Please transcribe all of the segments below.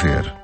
ver.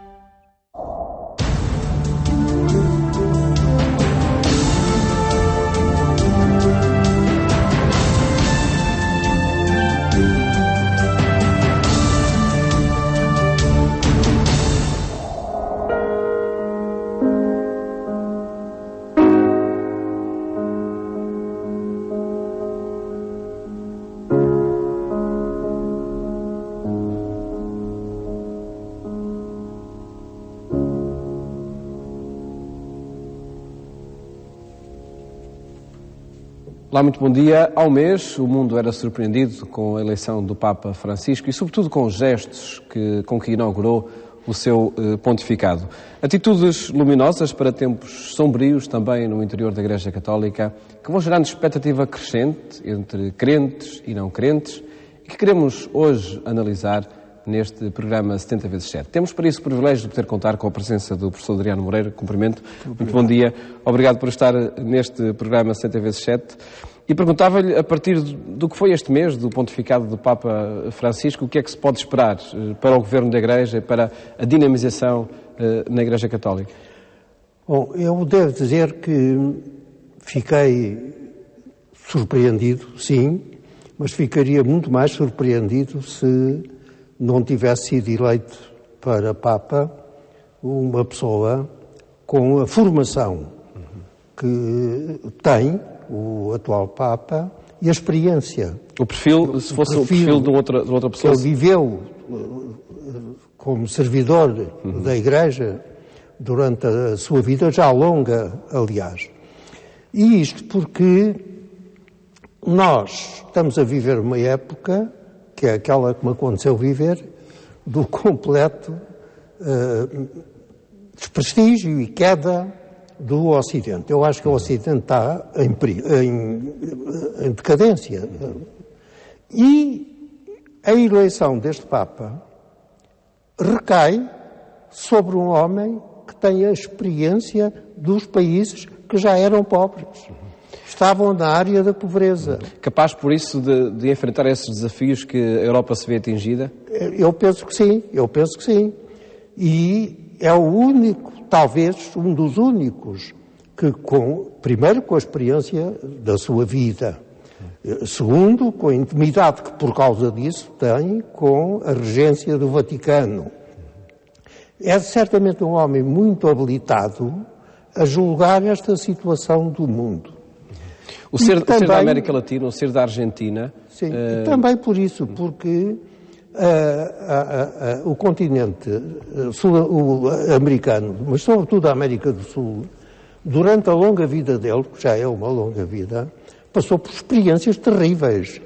Olá, muito bom dia. Há um mês, o mundo era surpreendido com a eleição do Papa Francisco e, sobretudo, com os gestos com que inaugurou o seu pontificado. Atitudes luminosas para tempos sombrios também no interior da Igreja Católica, que vão gerando expectativa crescente entre crentes e não crentes e que queremos hoje analisar neste programa 70x7. Temos para isso o privilégio de poder contar com a presença do professor Adriano Moreira. Cumprimento. Muito bom dia. Obrigado por estar neste programa 70x7. E perguntava-lhe, a partir do que foi este mês, do pontificado do Papa Francisco, o que é que se pode esperar para o governo da Igreja e para a dinamização na Igreja Católica? Bom, eu devo dizer que fiquei surpreendido, sim, mas ficaria muito mais surpreendido se não tivesse sido eleito para Papa uma pessoa com a formação que tem o atual Papa e a experiência. O perfil, se fosse o perfil de outra pessoa? Que ele viveu como servidor da Igreja durante a sua vida, já longa, aliás. E isto porque nós estamos a viver uma época, que é aquela que me aconteceu viver, do completo desprestígio e queda do Ocidente. Eu acho que o Ocidente está em decadência. E a eleição deste Papa recai sobre um homem que tem a experiência dos países que já eram pobres. Estavam na área da pobreza. Capaz, por isso, de enfrentar esses desafios que a Europa se vê atingida? Eu penso que sim. E é o único, talvez um dos únicos, que primeiro com a experiência da sua vida, segundo com a intimidade que por causa disso tem com a regência do Vaticano. É certamente um homem muito habilitado a julgar esta situação do mundo. O ser da América Latina, o ser da Argentina... Sim, também por isso, porque o continente sul-americano, mas sobretudo a América do Sul, durante a longa vida dele, que já é uma longa vida, passou por experiências terríveis.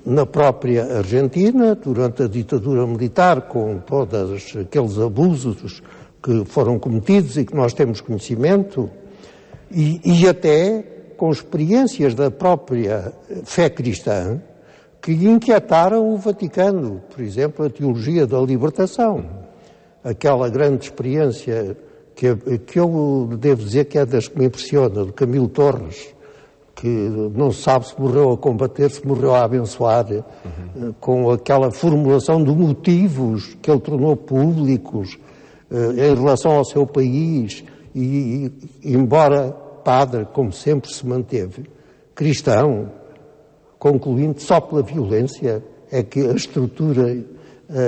Na própria Argentina, durante a ditadura militar, com todos aqueles abusos que foram cometidos e que nós temos conhecimento, e até com experiências da própria fé cristã que inquietaram o Vaticano, por exemplo, a teologia da libertação. Aquela grande experiência que eu devo dizer que é das que me impressiona, de Camilo Torres, que não se sabe se morreu a combater, se morreu a abençoar, com aquela formulação de motivos que ele tornou públicos em relação ao seu país, e embora padre, como sempre se manteve, cristão, concluindo só pela violência é que a estrutura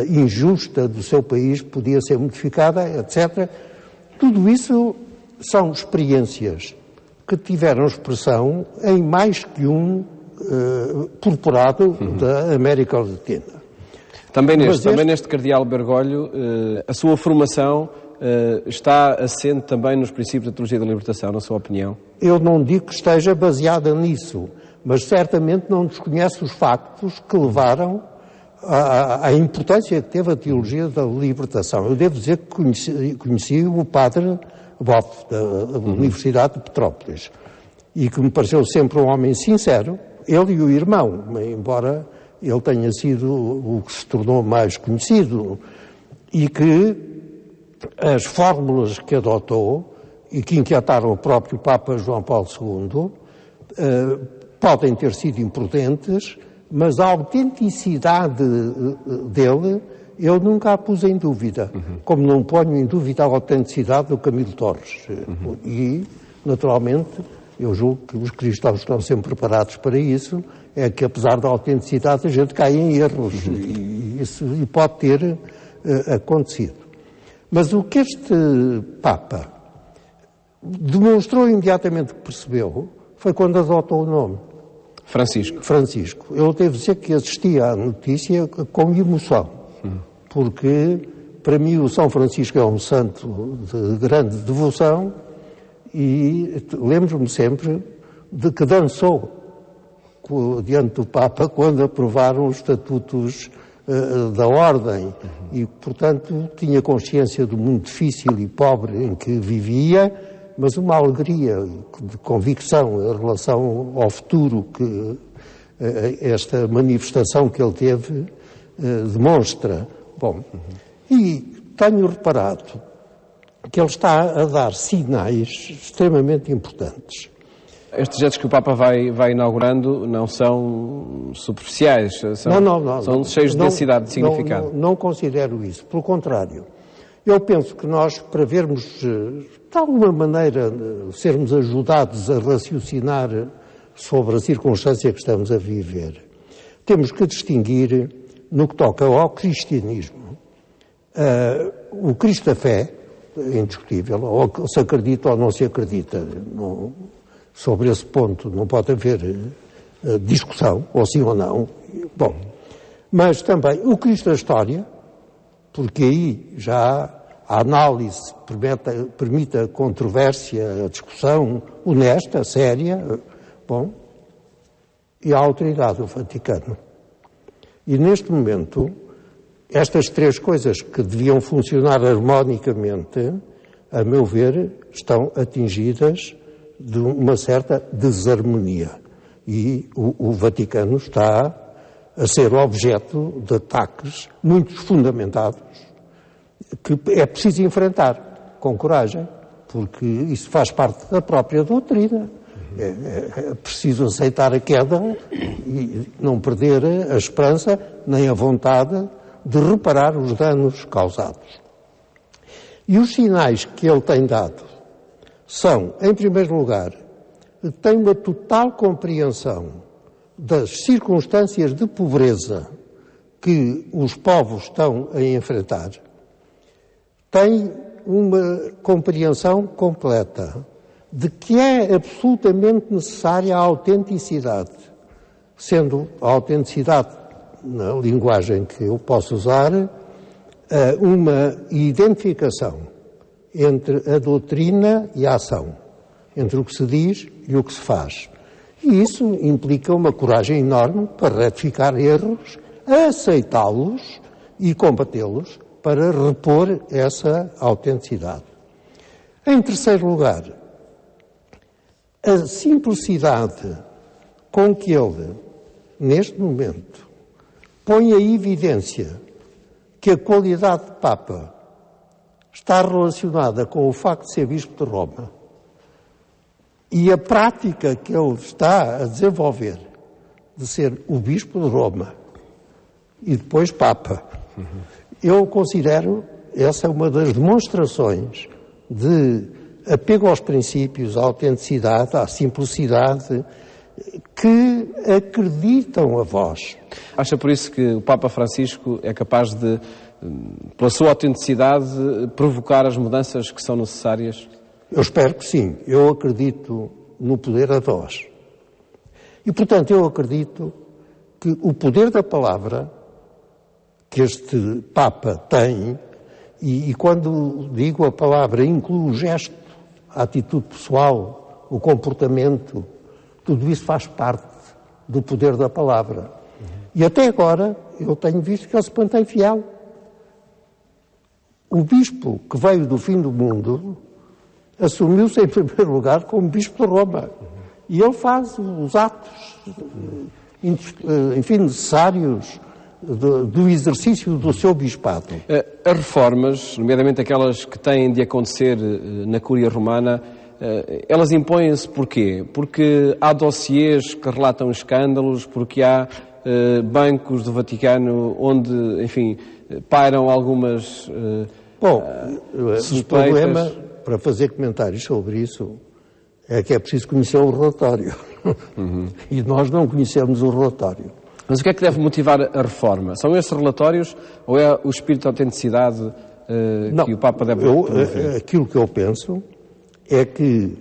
injusta do seu país podia ser modificada, etc. Tudo isso são experiências que tiveram expressão em mais que um corporado da América Latina. Também neste Cardeal Bergoglio, a sua formação está assente também nos princípios da teologia da libertação, na sua opinião? Eu não digo que esteja baseada nisso, mas certamente não desconhece os factos que levaram à importância que teve a teologia da libertação. Eu devo dizer que conheci o padre Boff, da Universidade de Petrópolis, e que me pareceu sempre um homem sincero, ele e o irmão, embora ele tenha sido o que se tornou mais conhecido, e que as fórmulas que adotou e que inquietaram o próprio Papa João Paulo II podem ter sido imprudentes, mas a autenticidade dele eu nunca a pus em dúvida, como não ponho em dúvida a autenticidade do Camilo Torres. E, naturalmente, eu julgo que os cristãos estão sempre preparados para isso, é que apesar da autenticidade a gente cai em erros, e isso pode ter acontecido. Mas o que este Papa demonstrou imediatamente que percebeu foi quando adotou o nome. Francisco. Eu devo dizer que assisti à notícia com emoção, porque para mim o São Francisco é um santo de grande devoção e lembro-me sempre de que dançou diante do Papa quando aprovaram os estatutos da Ordem e, portanto, tinha consciência do mundo difícil e pobre em que vivia, mas uma alegria de convicção em relação ao futuro que esta manifestação que ele teve demonstra. Bom, e tenho reparado que ele está a dar sinais extremamente importantes. Estes gestos que o Papa vai inaugurando não são superficiais, são cheios de densidade, de significado. Não considero isso, pelo contrário. Eu penso que nós, para vermos, de alguma maneira, sermos ajudados a raciocinar sobre a circunstância que estamos a viver, temos que distinguir, no que toca ao cristianismo, o Cristo da fé, é indiscutível, ou se acredita ou não se acredita. Sobre esse ponto não pode haver discussão, ou sim ou não. Bom, mas também o Cristo da história, porque aí já a análise permite a controvérsia, a discussão honesta, séria, bom, e a autoridade do Vaticano. E neste momento, estas três coisas que deviam funcionar harmonicamente, a meu ver, estão atingidas de uma certa desarmonia. E o Vaticano está a ser objeto de ataques muito fundamentados que é preciso enfrentar com coragem, porque isso faz parte da própria doutrina. É preciso aceitar a queda e não perder a esperança nem a vontade de reparar os danos causados. E os sinais que ele tem dado são, em primeiro lugar, tem uma total compreensão das circunstâncias de pobreza que os povos estão a enfrentar, tem uma compreensão completa de que é absolutamente necessária a autenticidade, sendo a autenticidade, na linguagem que eu posso usar, uma identificação entre a doutrina e a ação, entre o que se diz e o que se faz. E isso implica uma coragem enorme para retificar erros, aceitá-los e combatê-los para repor essa autenticidade. Em terceiro lugar, a simplicidade com que ele, neste momento, põe a evidência que a qualidade de Papa está relacionada com o facto de ser Bispo de Roma e a prática que ele está a desenvolver de ser o Bispo de Roma e depois Papa, eu considero essa uma das demonstrações de apego aos princípios, à autenticidade, à simplicidade, que acreditam a vós. Acha por isso que o Papa Francisco é capaz de, pela sua autenticidade, provocar as mudanças que são necessárias? Eu espero que sim. Eu acredito no poder da voz. E, portanto, eu acredito que o poder da palavra que este Papa tem, e quando digo a palavra, inclui o gesto, a atitude pessoal, o comportamento, tudo isso faz parte do poder da palavra. E até agora eu tenho visto que ele se mantém fiel. O bispo que veio do fim do mundo assumiu-se em primeiro lugar como bispo de Roma. E ele faz os atos, enfim, necessários do exercício do seu bispado. As reformas, nomeadamente aquelas que têm de acontecer na Cúria Romana, elas impõem-se porquê? Porque há dossiês que relatam escândalos, porque há bancos do Vaticano onde, enfim, pairam algumas o problema, para fazer comentários sobre isso, é que é preciso conhecer o relatório. E nós não conhecemos o relatório. Mas o que é que deve motivar a reforma? São esses relatórios ou é o espírito de autenticidade que o Papa deve promover? Aquilo que eu penso é que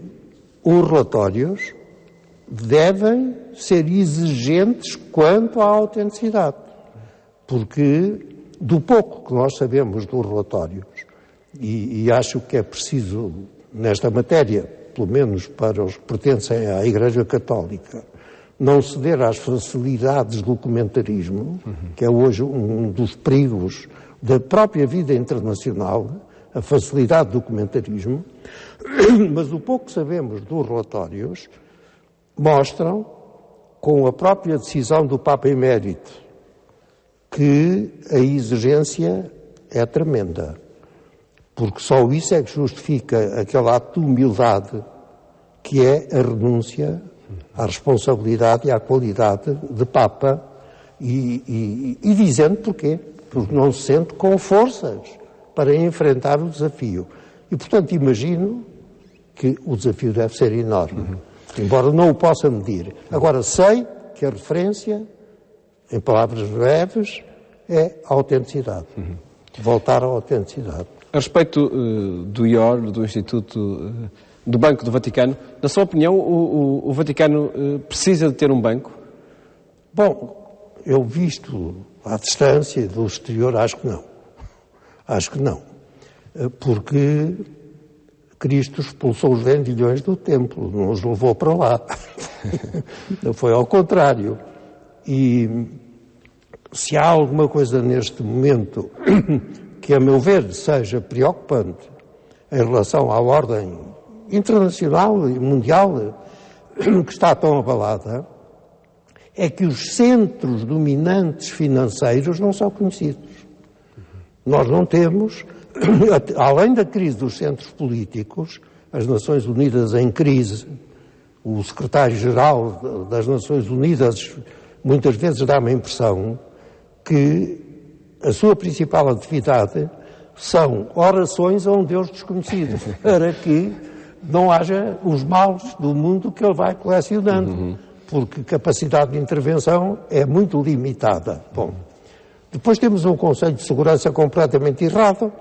os relatórios devem ser exigentes quanto à autenticidade. Porque, do pouco que nós sabemos dos relatórios, e acho que é preciso, nesta matéria, pelo menos para os que pertencem à Igreja Católica, não ceder às facilidades do documentarismo, que é hoje um dos perigos da própria vida internacional, a facilidade do documentarismo, mas o pouco que sabemos dos relatórios mostram, com a própria decisão do Papa Emérito, que a exigência é tremenda. Porque só isso é que justifica aquele ato de humildade que é a renúncia à responsabilidade e à qualidade de Papa e dizendo porquê. Porque não se sente com forças para enfrentar o desafio. E, portanto, imagino que o desafio deve ser enorme, embora não o possa medir. Agora, sei que a referência, em palavras breves, é a autenticidade. Voltar à autenticidade. A respeito do IOR, do Instituto do Banco do Vaticano, na sua opinião, o Vaticano precisa de ter um banco? Bom, eu visto à distância e do exterior, acho que não. Acho que não. Porque Cristo expulsou os vendilhões do templo, não os levou para lá. Foi ao contrário. E se há alguma coisa neste momento que, a meu ver, seja preocupante em relação à ordem internacional e mundial que está tão abalada, é que os centros dominantes financeiros não são conhecidos. Nós não temos, além da crise dos centros políticos, as Nações Unidas em crise, o secretário-geral das Nações Unidas muitas vezes dá-me a impressão que a sua principal atividade são orações a um Deus desconhecido, para que não haja os males do mundo que ele vai colecionando, porque capacidade de intervenção é muito limitada. Bom, depois temos um Conselho de Segurança completamente errado,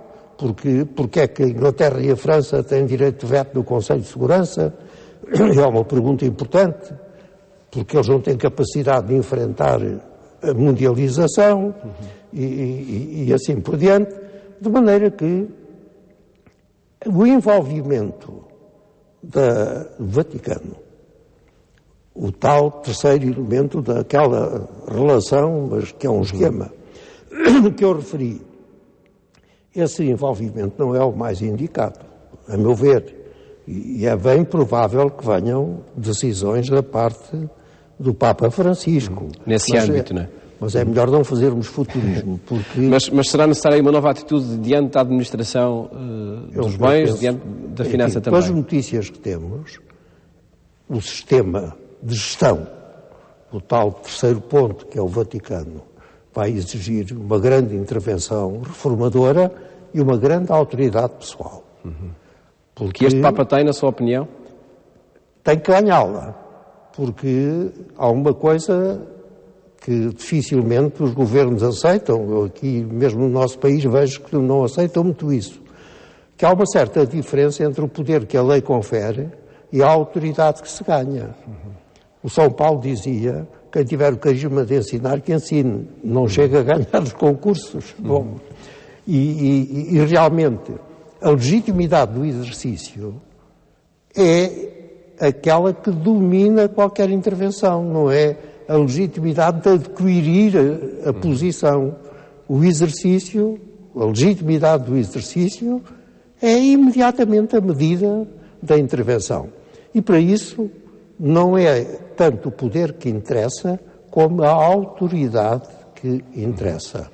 porque é que a Inglaterra e a França têm direito de veto no Conselho de Segurança? É uma pergunta importante, porque eles não têm capacidade de enfrentar a mundialização e assim por diante, de maneira que o envolvimento do Vaticano, o tal terceiro elemento daquela relação, mas que é um esquema que eu referi, esse envolvimento não é o mais indicado, a meu ver, e é bem provável que venham decisões da parte do Papa Francisco. Nesse âmbito, não é? Mas é melhor não fazermos futurismo, porque... Mas será necessária uma nova atitude diante da administração dos bens, diante da finança também? Com as notícias que temos, o sistema de gestão, o tal terceiro ponto, que é o Vaticano, vai exigir uma grande intervenção reformadora e uma grande autoridade pessoal. Porque que este Papa tem, na sua opinião? Tem que ganhá-la, porque há uma coisa que dificilmente os governos aceitam. Eu aqui, mesmo no nosso país, vejo que não aceitam muito isso. Que há uma certa diferença entre o poder que a lei confere e a autoridade que se ganha. O São Paulo dizia: quem tiver o carisma de ensinar, que ensine. Não chega a ganhar os concursos. Bom, e realmente, a legitimidade do exercício é aquela que domina qualquer intervenção, não é a legitimidade de adquirir a posição. O exercício, a legitimidade do exercício, é imediatamente a medida da intervenção. E para isso não é tanto o poder que interessa, como a autoridade que interessa.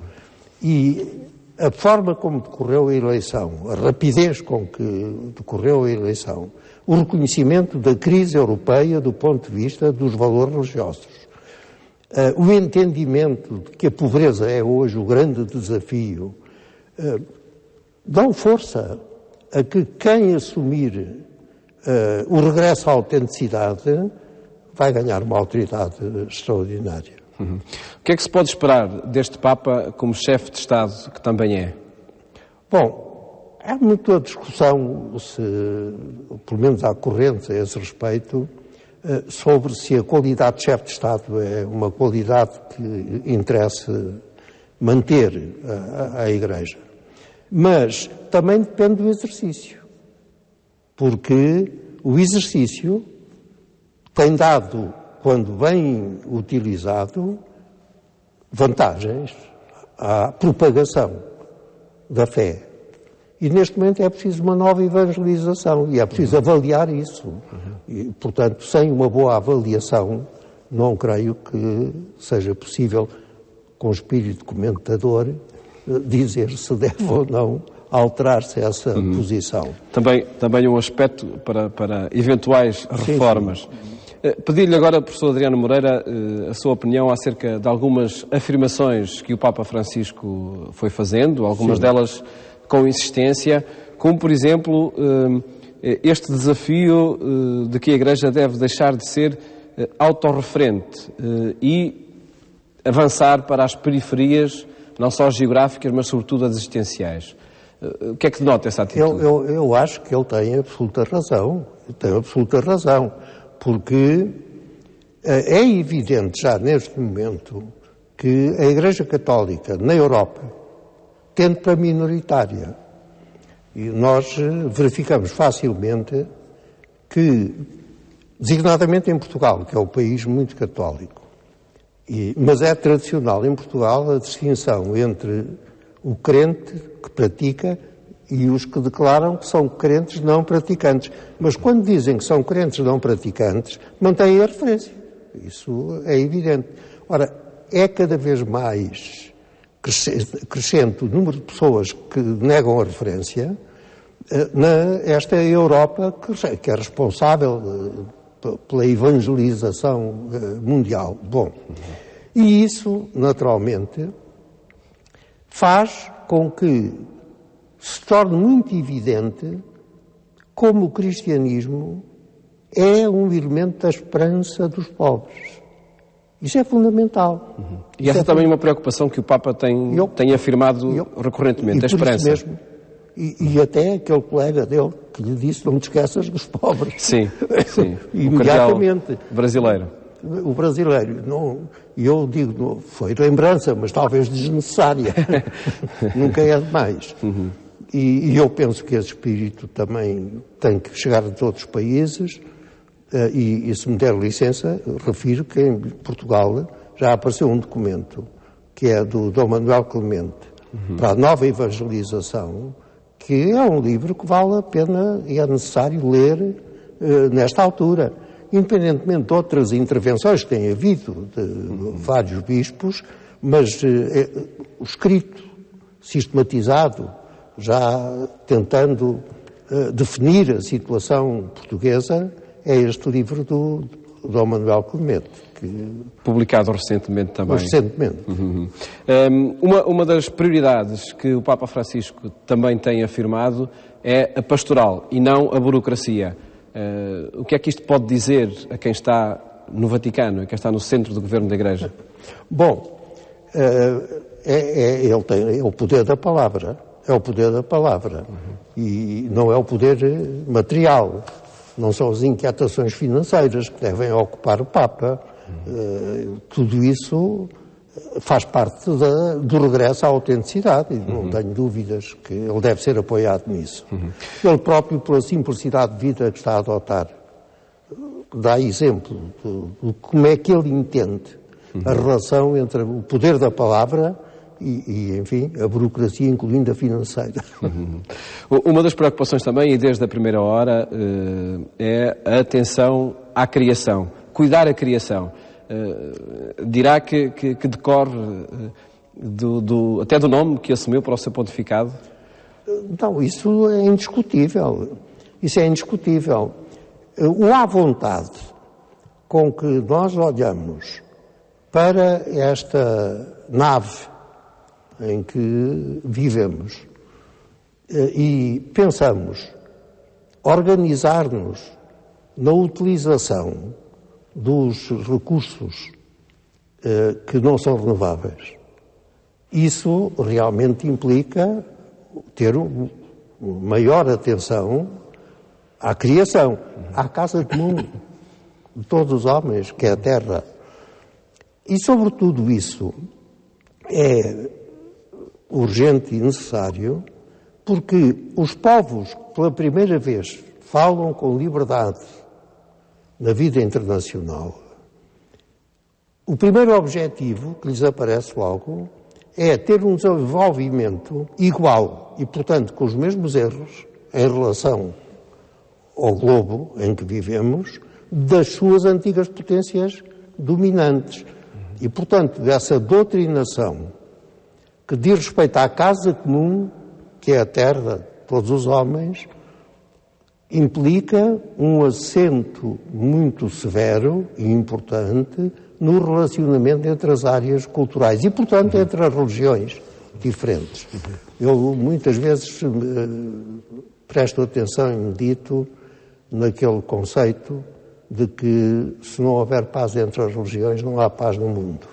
E a forma como decorreu a eleição, a rapidez com que decorreu a eleição, o reconhecimento da crise europeia do ponto de vista dos valores religiosos, o entendimento de que a pobreza é hoje o grande desafio, dão força a que quem assumir o regresso à autenticidade vai ganhar uma autoridade extraordinária. Uhum. O que é que se pode esperar deste Papa como chefe de Estado que também é? Bom, há muita discussão, pelo menos há correntes a esse respeito, sobre se a qualidade de chefe de Estado é uma qualidade que interessa manter a Igreja. Mas também depende do exercício, porque o exercício tem dado, quando bem utilizado, vantagens à propagação da fé. E neste momento é preciso uma nova evangelização e é preciso avaliar isso. E, portanto, sem uma boa avaliação, não creio que seja possível, com espírito comentador, dizer se deve ou não alterar-se essa posição. Também um aspecto para eventuais reformas. Sim. Pedi-lhe agora, professor Adriano Moreira, a sua opinião acerca de algumas afirmações que o Papa Francisco foi fazendo, algumas delas com insistência, como, por exemplo, este desafio de que a Igreja deve deixar de ser autorreferente e avançar para as periferias, não só geográficas, mas sobretudo existenciais. O que é que denota essa atitude? Eu acho que ele tem absoluta razão. Porque é evidente já neste momento que a Igreja Católica na Europa tende para minoritária. E nós verificamos facilmente que, designadamente em Portugal, que é um país muito católico, mas é tradicional em Portugal a distinção entre o crente que pratica e os que declaram que são crentes não praticantes. Mas quando dizem que são crentes não praticantes, mantêm a referência. Isso é evidente. Ora, é cada vez mais crescente o número de pessoas que negam a referência nesta Europa que é responsável pela evangelização mundial. Bom, e isso, naturalmente, faz com que se torne muito evidente como o cristianismo é um elemento da esperança dos pobres. Isso é fundamental. E essa é também uma preocupação que o Papa tem afirmado recorrentemente, a esperança. Mesmo, e até aquele colega dele que lhe disse não te esqueças dos pobres. Sim. Imediatamente. O brasileiro. O brasileiro, não, eu digo, foi lembrança, mas talvez desnecessária. Nunca é demais. E eu penso que esse espírito também tem que chegar a todos os países, e se me der licença, refiro que em Portugal já apareceu um documento, que é do Dom Manuel Clemente, para a nova evangelização, que é um livro que vale a pena e é necessário ler nesta altura. Independentemente de outras intervenções que tem havido de vários bispos, mas o escrito sistematizado, já tentando definir a situação portuguesa, é este livro do Dom Manuel Clemente. Publicado recentemente também. Recentemente. Uma das prioridades que o Papa Francisco também tem afirmado é a pastoral e não a burocracia. O que é que isto pode dizer a quem está no Vaticano, a quem está no centro do governo da Igreja? Bom, ele tem o poder da palavra. É o poder da palavra. E não é o poder material. Não são as inquietações financeiras que devem ocupar o Papa. Tudo isso faz parte do regresso à autenticidade. E não tenho dúvidas que ele deve ser apoiado nisso. Ele próprio, pela simplicidade de vida que está a adotar, dá exemplo de como é que ele entende a relação entre o poder da palavra e, enfim, a burocracia, incluindo a financeira. Uma das preocupações também, e desde a primeira hora, é a atenção à criação, cuidar a criação. Dirá que decorre até do nome que assumiu para o seu pontificado? Não, isso é indiscutível. Isso é indiscutível. O à vontade com que nós olhamos para esta nave em que vivemos e pensamos organizar-nos na utilização dos recursos que não são renováveis, isso realmente implica ter maior atenção à criação, à casa comum de todos os homens, que é a terra. E, sobretudo, isso é urgente e necessário porque os povos que pela primeira vez falam com liberdade na vida internacional, o primeiro objetivo que lhes aparece logo é ter um desenvolvimento igual e, portanto, com os mesmos erros em relação ao globo em que vivemos das suas antigas potências dominantes. E, portanto, dessa doutrinação que diz respeito à casa comum, que é a terra de todos os homens, implica um acento muito severo e importante no relacionamento entre as áreas culturais e, portanto, entre as religiões diferentes. Eu muitas vezes presto atenção e medito naquele conceito de que se não houver paz entre as religiões, não há paz no mundo.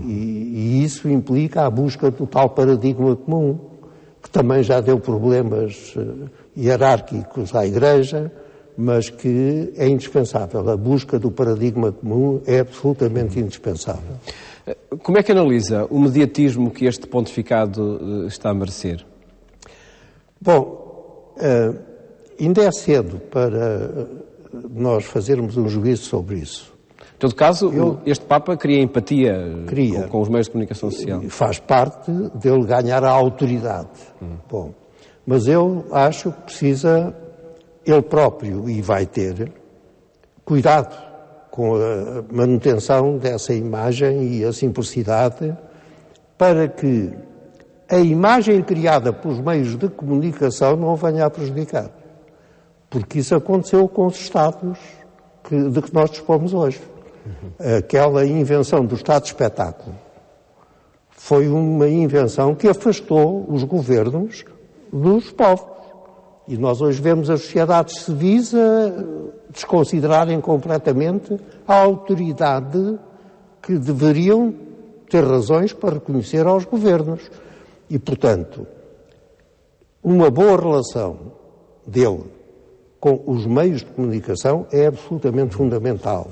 E isso implica a busca do tal paradigma comum, que também já deu problemas hierárquicos à Igreja, mas que é indispensável. A busca do paradigma comum é absolutamente indispensável. Como é que analisa o mediatismo que este pontificado está a merecer? Bom, ainda é cedo para nós fazermos um juízo sobre isso. Em todo caso, este Papa cria empatia com os meios de comunicação social. Faz parte dele ganhar a autoridade. Bom, mas eu acho que precisa, ele próprio, e vai ter, cuidado com a manutenção dessa imagem e a simplicidade para que a imagem criada pelos meios de comunicação não venha a prejudicar. Porque isso aconteceu com os Estados de que nós dispomos hoje. Aquela invenção do Estado de espetáculo foi uma invenção que afastou os governos dos povos. E nós hoje vemos as sociedades civis a desconsiderarem completamente a autoridade que deveriam ter razões para reconhecer aos governos. E, portanto, uma boa relação dele com os meios de comunicação é absolutamente fundamental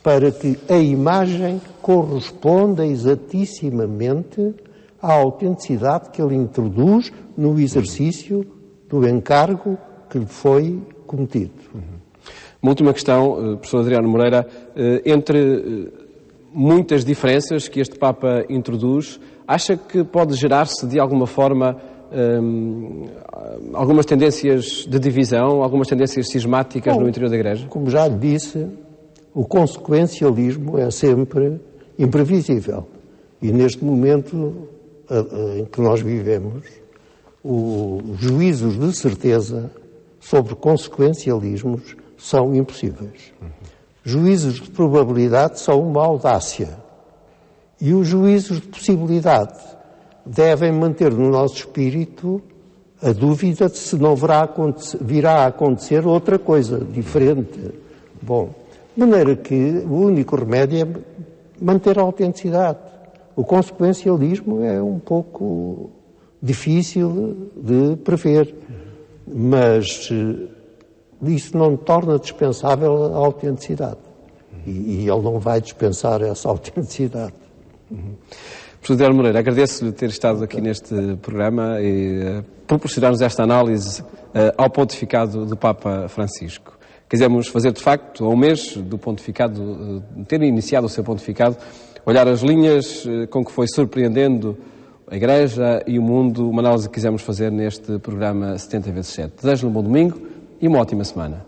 para que a imagem corresponda exatissimamente à autenticidade que ele introduz no exercício do encargo que lhe foi cometido. Uma última questão, professor Adriano Moreira. Entre muitas diferenças que este Papa introduz, acha que pode gerar-se de alguma forma algumas tendências de divisão, algumas tendências cismáticas no interior da Igreja? Como já lhe disse, o consequencialismo é sempre imprevisível. E neste momento em que nós vivemos, os juízos de certeza sobre consequencialismos são impossíveis. Juízos de probabilidade são uma audácia. E os juízos de possibilidade devem manter no nosso espírito a dúvida de se não virá a acontecer outra coisa diferente. Bom, de maneira que o único remédio é manter a autenticidade. O consequencialismo é um pouco difícil de prever, mas isso não torna dispensável a autenticidade. E ele não vai dispensar essa autenticidade. Professor Adriano Moreira, agradeço-lhe ter estado aqui neste programa e proporcionar-nos esta análise ao pontificado do Papa Francisco. Quisemos fazer, de facto, a um mês do pontificado, ter iniciado o seu pontificado, olhar as linhas com que foi surpreendendo a Igreja e o mundo, uma análise que quisemos fazer neste programa 70x7. Desejo-lhe um bom domingo e uma ótima semana.